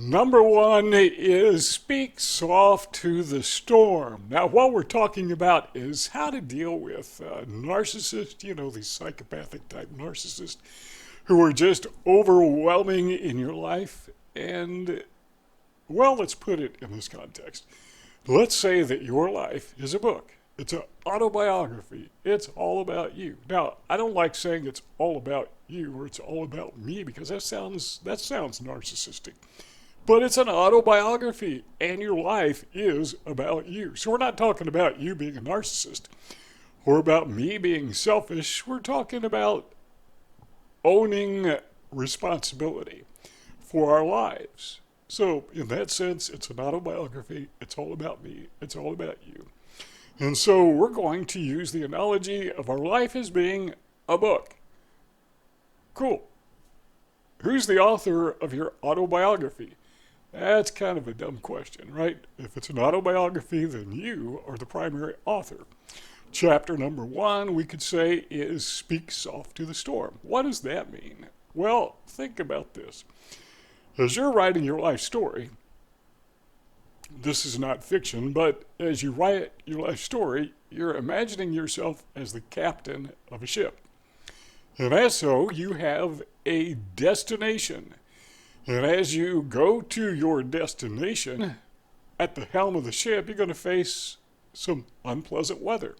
Number one is speak soft to the storm. Now, what we're talking about is how to deal with narcissists, these psychopathic type narcissists who are just overwhelming in your life. And, well, let's put it in this context. Let's say that your life is a book. It's an autobiography. It's all about you. Now, I don't like saying it's all about you or it's all about me because that sounds narcissistic. But it's an autobiography, and your life is about you. So we're not talking about you being a narcissist or about me being selfish. We're talking about owning responsibility for our lives. So in that sense, it's an autobiography. It's all about me. It's all about you. And so we're going to use the analogy of our life as being a book. Cool. Who's the author of your autobiography? That's kind of a dumb question, right? If it's an autobiography, then you are the primary author. Chapter number 1, we could say, is speak soft to the storm. What does that mean? Well, think about this. As you're writing your life story, this is not fiction, but as you write your life story, you're imagining yourself as the captain of a ship. And as so, you have a destination. And as you go to your destination, at the helm of the ship, you're going to face some unpleasant weather.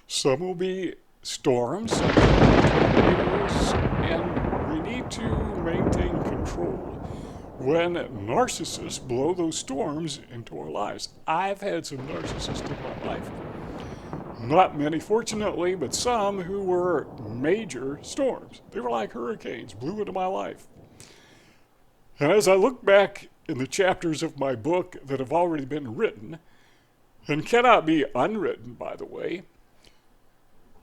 Some will be storms, some will be tornadoes, and we need to maintain control when narcissists blow those storms into our lives. I've had some narcissists in my life. Not many, fortunately, but some who were major storms. They were like hurricanes, blew into my life. And as I look back in the chapters of my book that have already been written, and cannot be unwritten, by the way,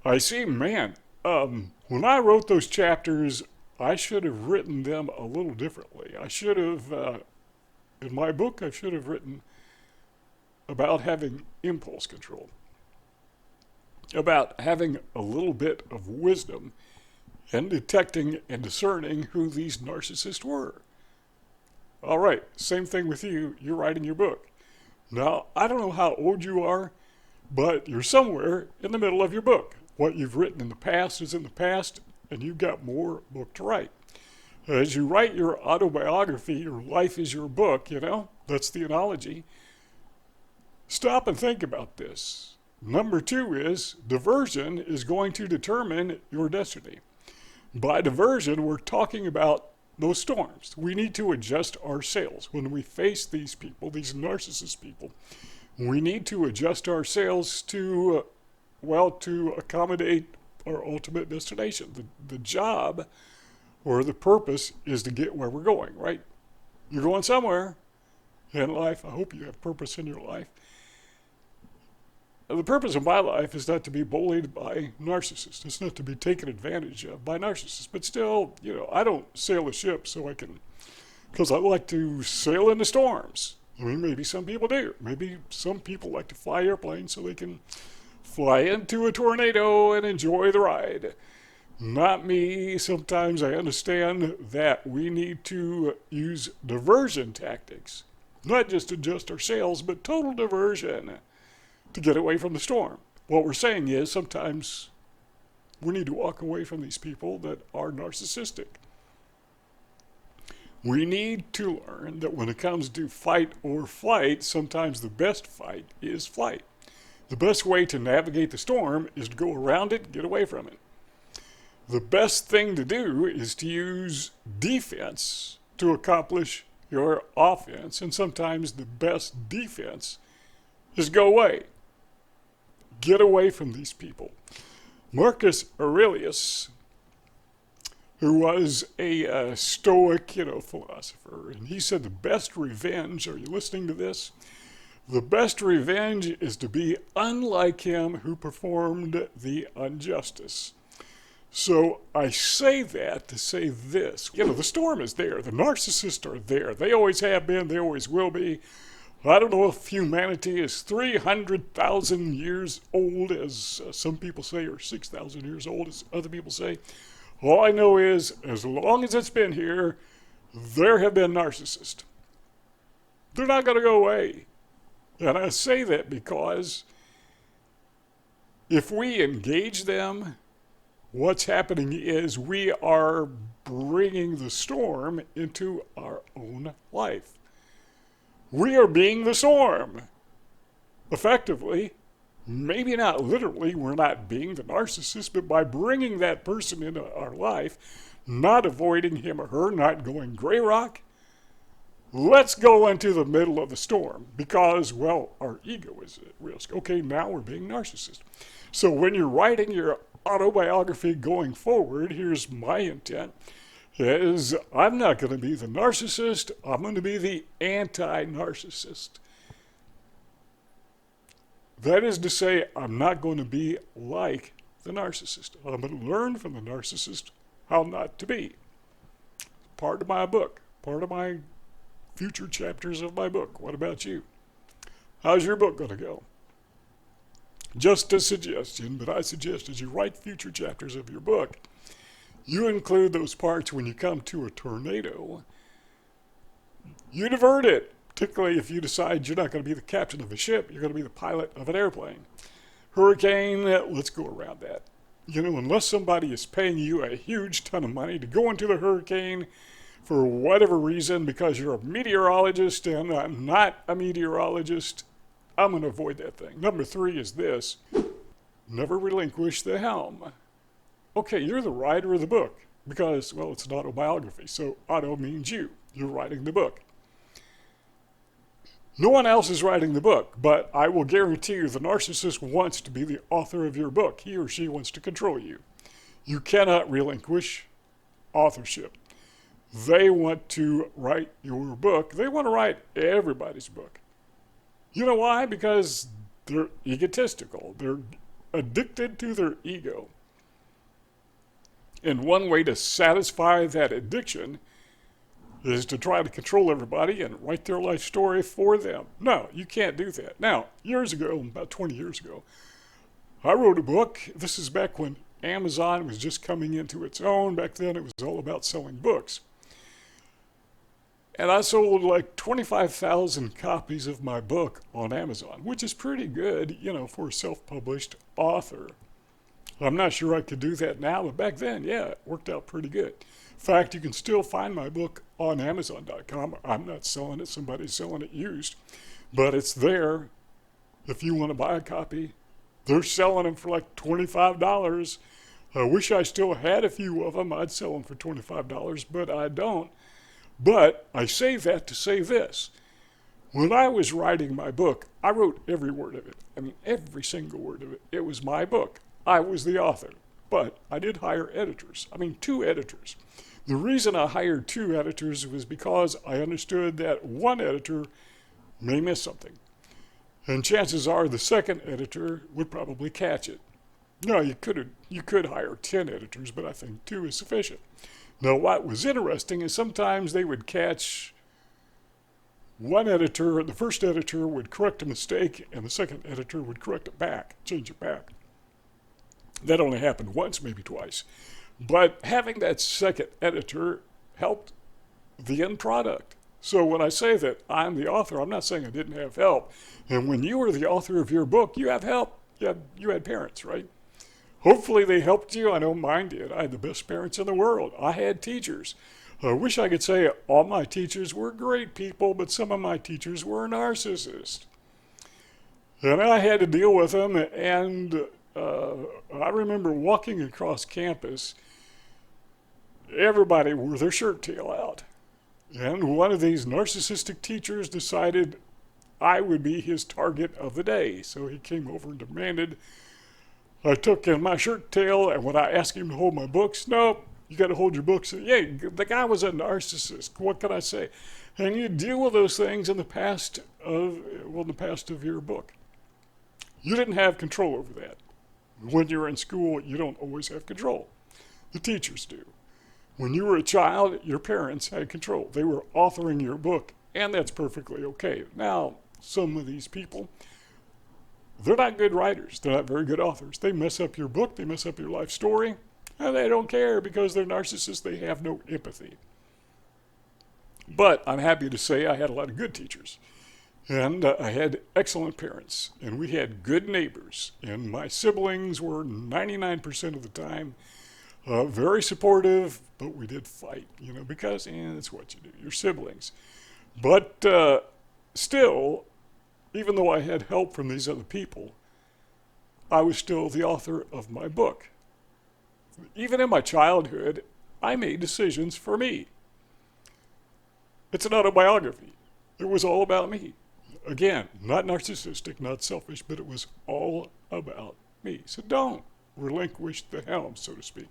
I see, man, when I wrote those chapters, I should have written them a little differently. I should have, in my book, I should have written about having impulse control, about having a little bit of wisdom and detecting and discerning who these narcissists were. All right, same thing with you. You're writing your book. Now, I don't know how old you are, but you're somewhere in the middle of your book. What you've written in the past is in the past, and you've got more book to write. As you write your autobiography, your life is your book, that's the analogy. Stop and think about this. Number 2 is diversion is going to determine your destiny. By diversion, we're talking about those storms. We need to adjust our sails. When we face these people, these narcissist people, we need to adjust our sails to accommodate our ultimate destination. The job or the purpose is to get where we're going, right? You're going somewhere in life. I hope you have purpose in your life. The purpose of my life is not to be bullied by narcissists. It's not to be taken advantage of by narcissists. But still, I don't sail a ship because I like to sail into storms. I mean, maybe some people do. Maybe some people like to fly airplanes so they can fly into a tornado and enjoy the ride. Not me. Sometimes I understand that we need to use diversion tactics. Not just adjust our sails, but total diversion to get away from the storm. What we're saying is sometimes we need to walk away from these people that are narcissistic. We need to learn that when it comes to fight or flight, sometimes the best fight is flight. The best way to navigate the storm is to go around it and get away from it. The best thing to do is to use defense to accomplish your offense, and sometimes the best defense is go away. Get away from these people. Marcus Aurelius, who was a Stoic, philosopher, and he said the best revenge, are you listening to this? The best revenge is to be unlike him who performed the injustice. So I say that to say this. The storm is there. The narcissists are there. They always have been. They always will be. I don't know if humanity is 300,000 years old, as some people say, or 6,000 years old, as other people say. All I know is, as long as it's been here, there have been narcissists. They're not going to go away. And I say that because if we engage them, what's happening is we are bringing the storm into our own life. We are being the storm. Effectively, maybe not literally, we're not being the narcissist, but by bringing that person into our life, not avoiding him or her, not going gray rock, let's go into the middle of the storm because, well, our ego is at risk. Okay, now we're being narcissist. So when you're writing your autobiography going forward, here's my intent, is I'm not going to be the narcissist, I'm going to be the anti-narcissist. That is to say, I'm not going to be like the narcissist. I'm going to learn from the narcissist how not to be. Part of my book, part of my future chapters of my book. What about you? How's your book going to go? Just a suggestion, but I suggest as you write future chapters of your book, you include those parts when you come to a tornado. You divert it. Particularly if you decide you're not going to be the captain of a ship, you're going to be the pilot of an airplane. Hurricane, let's go around that. Unless somebody is paying you a huge ton of money to go into the hurricane for whatever reason, because you're a meteorologist and I'm not a meteorologist, I'm going to avoid that thing. Number 3 is this: never relinquish the helm. Okay, you're the writer of the book because, well, it's an autobiography, so auto means you. You're writing the book. No one else is writing the book, but I will guarantee you the narcissist wants to be the author of your book. He or she wants to control you. You cannot relinquish authorship. They want to write your book. They want to write everybody's book. You know why? Because they're egotistical. They're addicted to their ego. And one way to satisfy that addiction is to try to control everybody and write their life story for them. No, you can't do that. Now, years ago, about 20 years ago, I wrote a book. This is back when Amazon was just coming into its own. Back then, it was all about selling books. And I sold like 25,000 copies of my book on Amazon, which is pretty good, for a self-published author. I'm not sure I could do that now, but back then, yeah, it worked out pretty good. In fact, you can still find my book on Amazon.com. I'm not selling it, somebody's selling it used. But it's there if you want to buy a copy. They're selling them for like $25. I wish I still had a few of them. I'd sell them for $25, but I don't. But I say that to say this. When I was writing my book, I wrote every word of it. I mean, every single word of it. It was my book. I was the author. But I did hire editors. 2 editors. The reason I hired 2 editors was because I understood that one editor may miss something. And chances are the second editor would probably catch it. No, you could hire 10 editors, but I think 2 is sufficient. Now, what was interesting is sometimes they would catch one editor, the first editor would correct a mistake, and the second editor would correct it back, change it back. That only happened once, maybe twice. But having that second editor helped the end product. So when I say that I'm the author, I'm not saying I didn't have help. And when you were the author of your book, you have help. You had parents, right? Hopefully they helped you. I know mine did. I had the best parents in the world. I had teachers. I wish I could say all my teachers were great people, but some of my teachers were narcissists. And I had to deal with them, and I remember walking across campus, everybody wore their shirt tail out. And one of these narcissistic teachers decided I would be his target of the day. So he came over and demanded I took in my shirt tail, and when I asked him to hold my books, nope, you got to hold your books. Yeah, the guy was a narcissist. What can I say? And you deal with those things in the past of your book. You didn't have control over that. When you're in school, you don't always have control. The teachers do. When you were a child, your parents had control. They were authoring your book, and that's perfectly okay. Now, some of these people, they're not good writers. They're not very good authors. They mess up your book. They mess up your life story. And they don't care because they're narcissists. They have no empathy. But I'm happy to say I had a lot of good teachers. And I had excellent parents. And we had good neighbors. And my siblings were 99% of the time very supportive, but we did fight, because it's what you do, your siblings. But still, even though I had help from these other people, I was still the author of my book. Even in my childhood, I made decisions for me. It's an autobiography. It was all about me. Again, not narcissistic, not selfish, but it was all about me. So don't relinquish the helm, so to speak.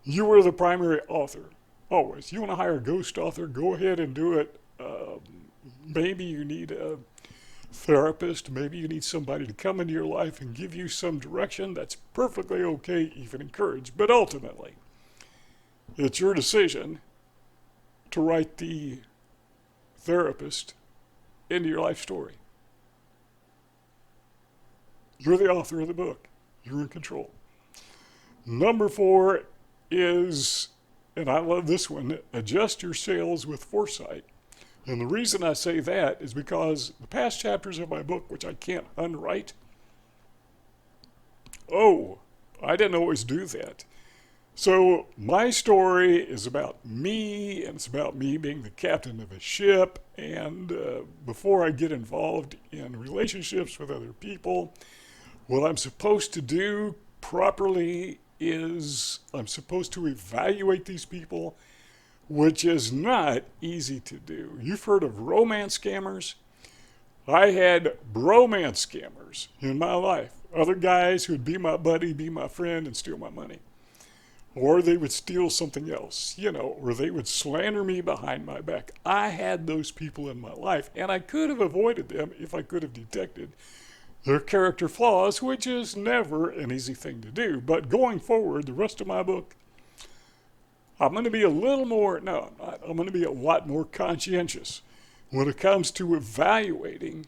You were the primary author, always. You want to hire a ghost author, go ahead and do it. Maybe you need a therapist. Maybe you need somebody to come into your life and give you some direction. That's perfectly okay, even encouraged. But ultimately, it's your decision to write the therapist into your life story. You're the author of the book. You're in control. Number 4 is, and I love this one, adjust your sails with foresight. And the reason I say that is because the past chapters of my book, which I can't unwrite, I didn't always do that. So my story is about me, and it's about me being the captain of a ship. And before I get involved in relationships with other people, what I'm supposed to do properly is I'm supposed to evaluate these people, which is not easy to do. You've heard of romance scammers? I had bromance scammers in my life. Other guys who'd be my buddy, be my friend, and steal my money. Or they would steal something else, or they would slander me behind my back. I had those people in my life, and I could have avoided them if I could have detected their character flaws, which is never an easy thing to do. But going forward, the rest of my book, I'm going to be a little more, no, I'm going to be a lot more conscientious when it comes to evaluating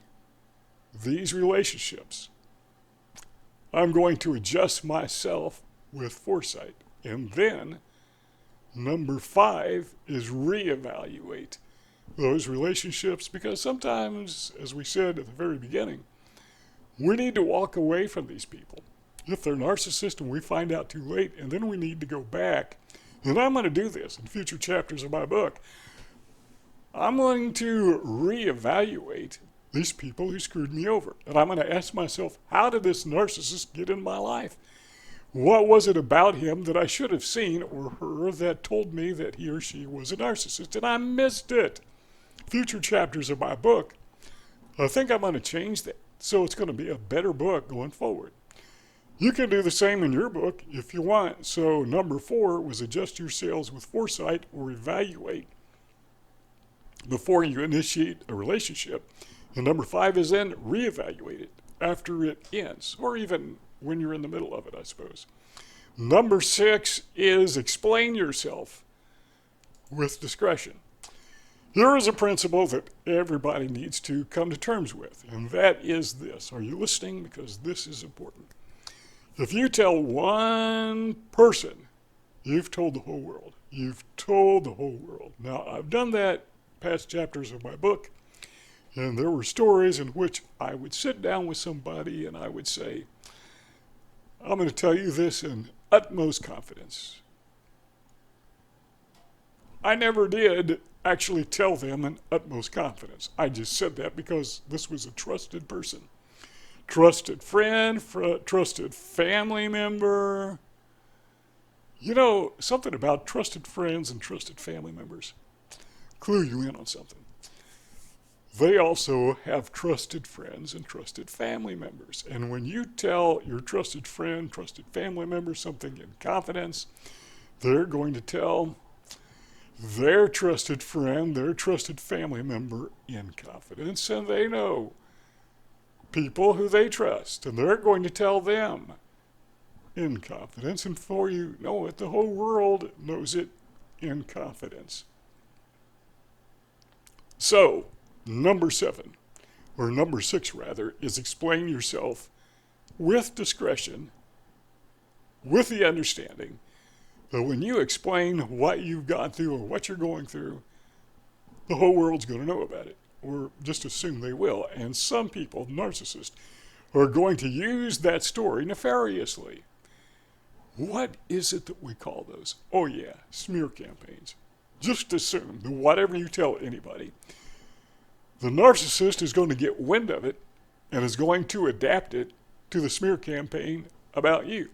these relationships. I'm going to adjust myself with foresight. And then, number 5 is reevaluate those relationships, because sometimes, as we said at the very beginning, we need to walk away from these people. If they're narcissists and we find out too late, and then we need to go back. And I'm going to do this in future chapters of my book. I'm going to reevaluate these people who screwed me over. And I'm going to ask myself, how did this narcissist get in my life? What was it about him that I should have seen or her that told me that he or she was a narcissist? And I missed it. Future chapters of my book, I think I'm going to change that. So it's going to be a better book going forward. You can do the same in your book if you want. So number 4 was adjust your sails with foresight, or evaluate before you initiate a relationship. And number 5 is then reevaluate it after it ends, or even when you're in the middle of it, I suppose. Number 6 is explain yourself with discretion. Here is a principle that everybody needs to come to terms with, and that is this. Are you listening? Because this is important. If you tell one person, you've told the whole world. You've told the whole world. Now, I've done that past chapters of my book, and there were stories in which I would sit down with somebody and I would say, I'm going to tell you this in utmost confidence. I never did actually tell them in utmost confidence. I just said that because this was a trusted person. Trusted friend, trusted family member. Something about trusted friends and trusted family members. Clue you in on something. They also have trusted friends and trusted family members. And when you tell your trusted friend, trusted family member something in confidence, they're going to tell their trusted friend, their trusted family member in confidence, and they know people who they trust, and they're going to tell them in confidence, and before you know it, the whole world knows it in confidence. So, number 7, or number 6 rather, is explain yourself with discretion, with the understanding that when you explain what you've gone through or what you're going through, the whole world's going to know about it, or just assume they will. And some people, narcissists, are going to use that story nefariously. What is it that we call those? Oh yeah, smear campaigns. Just assume that whatever you tell anybody, the narcissist is going to get wind of it and is going to adapt it to the smear campaign about you.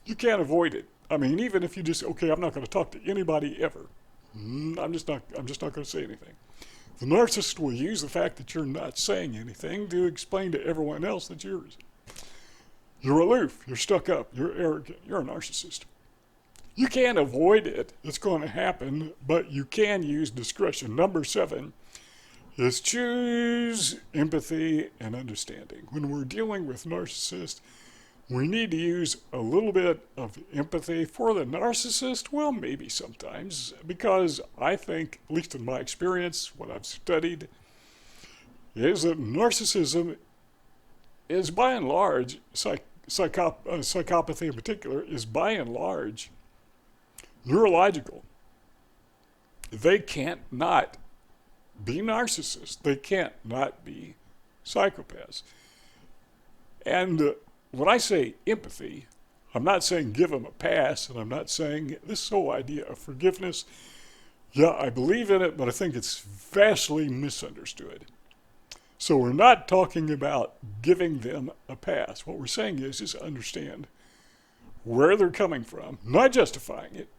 You can't avoid it. I mean, even if you just, okay, I'm not going to talk to anybody ever. I'm just not going to say anything. The narcissist will use the fact that you're not saying anything to explain to everyone else that you're aloof, you're stuck up, you're arrogant, you're a narcissist. You can't avoid it. It's going to happen, but you can use discretion. Number 7 is choose empathy and understanding. When we're dealing with narcissists, we need to use a little bit of empathy for the narcissist. Well, maybe sometimes, because I think, at least in my experience, what I've studied, is that narcissism is by and large, psychopathy in particular, is by and large neurological. They can't not be narcissists. They can't not be psychopaths. And when I say empathy, I'm not saying give them a pass, and I'm not saying this whole idea of forgiveness. Yeah, I believe in it, but I think it's vastly misunderstood. So we're not talking about giving them a pass. What we're saying is just understand where they're coming from, not justifying it,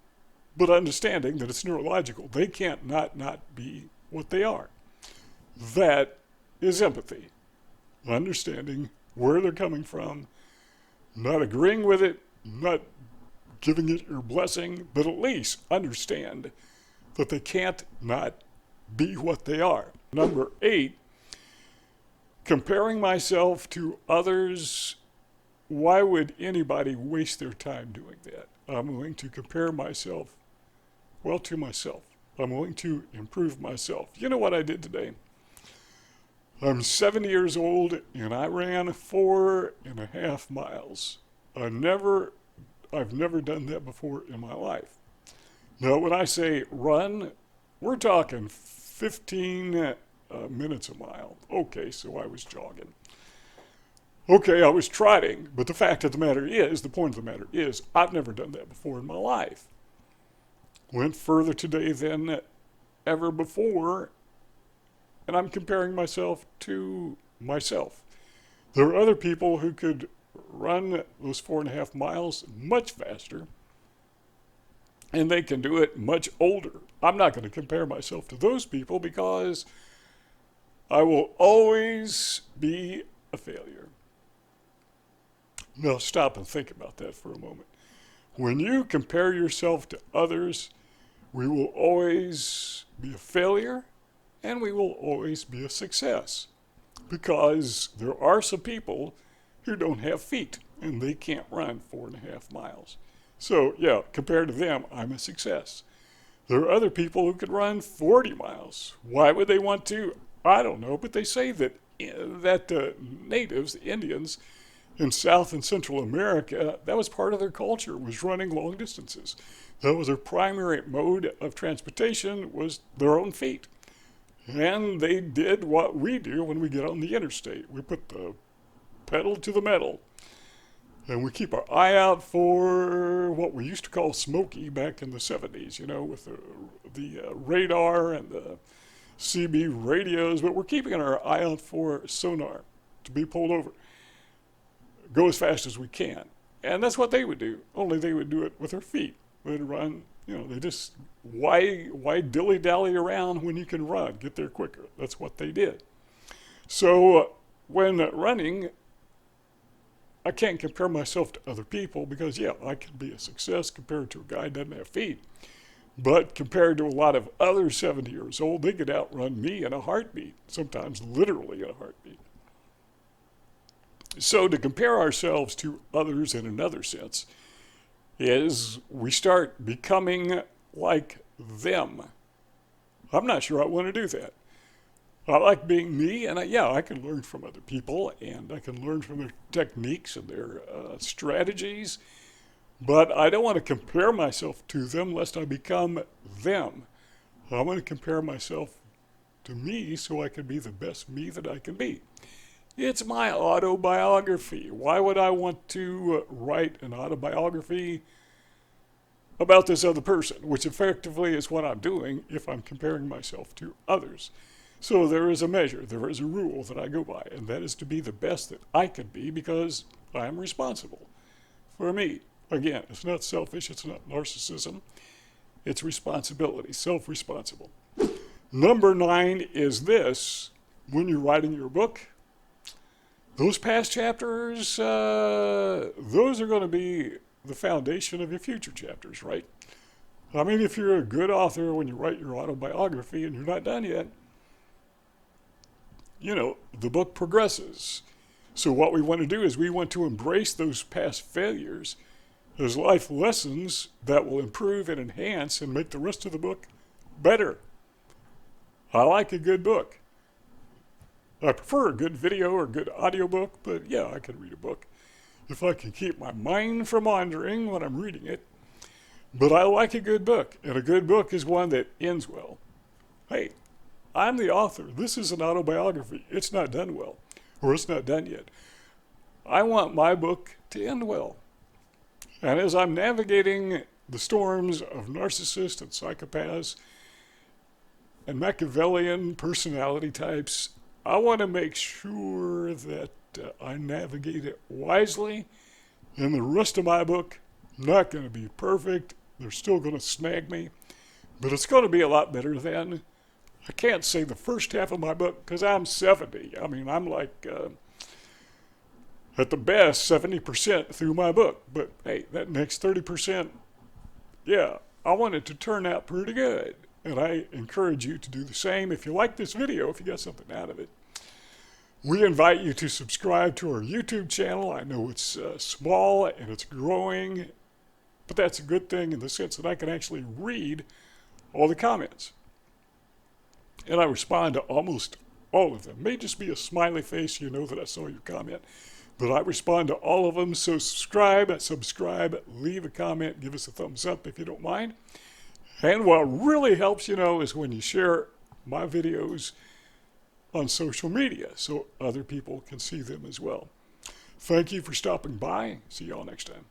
but understanding that it's neurological. They can't not be what they are. That is empathy. Understanding where they're coming from, not agreeing with it, not giving it your blessing, but at least understand that they can't not be what they are. Number 8, comparing myself to others. Why would anybody waste their time doing that? I'm willing to compare myself, well, to myself. I'm willing to improve myself. You know what I did today? I'm 70 years old and I ran 4.5 miles. I've never done that before in my life. Now, when I say run, we're talking 15 minutes a mile. Okay, so I was jogging. Okay, I was trotting, but the point of the matter is, I've never done that before in my life. Went further today than ever before, and I'm comparing myself to myself. There are other people who could run those 4.5 miles much faster, and they can do it much older. I'm not going to compare myself to those people because I will always be a failure. Now stop and think about that for a moment. When you compare yourself to others, we will always be a failure and we will always be a success, because there are some people who don't have feet and they can't run 4.5 miles. So yeah, compared to them, I'm a success. There are other people who could run 40 miles. Why would they want to? I don't know, but they say that natives, the Indians in South and Central America, that was part of their culture, was running long distances. That was their primary mode of transportation, was their own feet. And they did what we do when we get on the interstate. We put the pedal to the metal, and we keep our eye out for what we used to call smoky back in the 70s, with the radar and the CB radios, but we're keeping our eye out for sonar to be pulled over. Go as fast as we can. And that's what they would do, only they would do it with their feet. They'd run, they just, why dilly-dally around when you can run? Get there quicker. That's what they did. So when running, I can't compare myself to other people because, I can be a success compared to a guy who doesn't have feet. But compared to a lot of other 70 years old, they could outrun me in a heartbeat, sometimes literally in a heartbeat. So to compare ourselves to others in another sense is we start becoming like them. I'm not sure I want to do that. I like being me, and I can learn from other people, and I can learn from their techniques and their strategies, but I don't want to compare myself to them lest I become them. I want to compare myself to me so I can be the best me that I can be. It's my autobiography. Why would I want to write an autobiography about this other person, which effectively is what I'm doing if I'm comparing myself to others? So there is a measure, there is a rule that I go by, and that is to be the best that I can be because I am responsible for me. Again, it's not selfish, it's not narcissism, it's responsibility, self-responsible. Number 9 is this: when you're writing your book, those past chapters, those are going to be the foundation of your future chapters, right? I mean, if you're a good author, when you write your autobiography and you're not done yet, the book progresses. So what we want to do is we want to embrace those past failures as life lessons that will improve and enhance and make the rest of the book better. I like a good book. I prefer a good video or a good audiobook, but yeah, I can read a book if I can keep my mind from wandering when I'm reading it. But I like a good book, and a good book is one that ends well. Hey, I'm the author. This is an autobiography. It's not done well, or it's not done yet. I want my book to end well. And as I'm navigating the storms of narcissists and psychopaths and Machiavellian personality types, I want to make sure that I navigate it wisely. And the rest of my book, not going to be perfect. They're still going to snag me. But it's going to be a lot better than, I can't say the first half of my book because I'm 70. I mean, I'm like, at the best, 70% through my book. But hey, that next 30%, yeah, I want it to turn out pretty good. And I encourage you to do the same. If you like this video, if you got something out of it, we invite you to subscribe to our YouTube channel. I know it's small and it's growing, but that's a good thing in the sense that I can actually read all the comments. And I respond to almost all of them. May just be a smiley face, that I saw your comment. But I respond to all of them, so subscribe, leave a comment, give us a thumbs up if you don't mind. And what really helps, is when you share my videos on social media so other people can see them as well. Thank you for stopping by. See y'all next time.